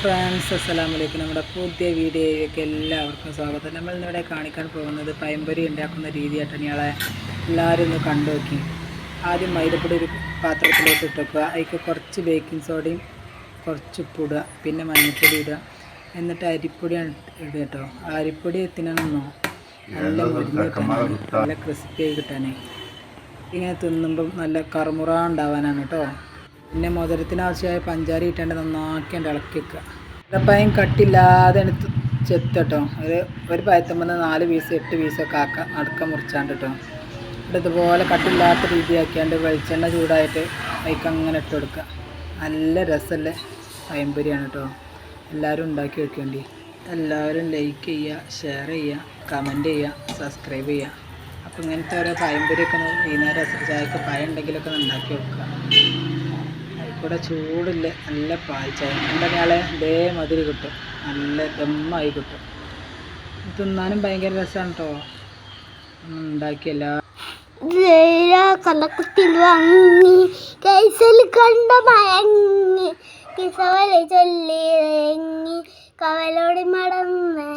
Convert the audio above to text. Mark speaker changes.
Speaker 1: Friends, അസ്സലാമലൈക്കും. നമ്മുടെ പുതിയ വീഡിയോയിലേക്ക് എല്ലാവർക്കും സ്വാഗതം. നമ്മൾ ഇന്നിവിടെ കാണിക്കാൻ പോകുന്നത് പഴംപൊരി ഉണ്ടാക്കുന്ന രീതിയായിട്ടാണ്. ഞങ്ങളെ എല്ലാവരും ഒന്ന് കണ്ടു നോക്കി. ആദ്യം മൈദപ്പൊടി ഒരു പാത്രത്തിലോട്ട് ഇട്ട് വെക്കുക. അതിലേക്ക് കുറച്ച് ബേക്കിംഗ് സോഡയും കുറച്ച് ഉപ്പിടുക, പിന്നെ മഞ്ഞൾപ്പൊടി ഇടുക, എന്നിട്ട് അരിപ്പൊടി ഇടുക കേട്ടോ. അരിപ്പൊടി എത്തിനോ നല്ല മുരിഞ്ഞ് കിട്ടാനാണ്, നല്ല ക്രിസ്പി ആയി കിട്ടാനേ. ഇങ്ങനെ തിന്നുമ്പം നല്ല കറുമുറ ഉണ്ടാവാനാണ് കേട്ടോ. പിന്നെ മധുരത്തിന് ആവശ്യമായ പഞ്ചാര ഇട്ടാണ്ട് നന്നാക്കി ഇളക്കി വെക്കുക. പഴം കട്ടില്ലാതെ ചെത്തട്ടോ. ഒരു പഴത്തുമ്പോൾ 4 പീസ് 8 പീസൊക്കെ ആക്കാം, അടുക്ക മുറിച്ചാണ്ട് കേട്ടോ. എന്നിട്ട് ഇതുപോലെ കട്ടില്ലാത്ത രീതിയാക്കിയാണ്ട് വെളിച്ചെണ്ണ ചൂടായിട്ട് അതിലേക്ക് അങ്ങനെ ഇട്ട് കൊടുക്കുക. നല്ല രസമല്ലേ പഴംപൊരിയാണ് കേട്ടോ. എല്ലാവരും ഉണ്ടാക്കി വെക്കേണ്ടി. എല്ലാവരും ലൈക്ക് ചെയ്യുക, ഷെയർ ചെയ്യുക, കമൻറ്റ് ചെയ്യുക, സബ്സ്ക്രൈബ് ചെയ്യുക. അപ്പോൾ ഇങ്ങനത്തെ ഓരോ പഴംപൊരിയൊക്കെ വൈകുന്നേരം ചായക്ക് പഴം ഉണ്ടെങ്കിലൊക്കെ ഉണ്ടാക്കി വെക്കുക. ഇവിടെ ചൂടില്ല, നല്ല പാൽ ചായ എൻ്റെ നാളെ ഇതേമാതിരി കിട്ടും, നല്ല ദമ്മായി കിട്ടും. തിന്നാനും ഭയങ്കര രസമാണ് കേട്ടോ. ഉണ്ടാക്കിയല്ല
Speaker 2: കള്ളക്കുത്തിൽ വാങ്ങി കൈസൽ കണ്ട മയങ്ങി കിസവല ചൊല്ലി കവലോടി മടന്ന്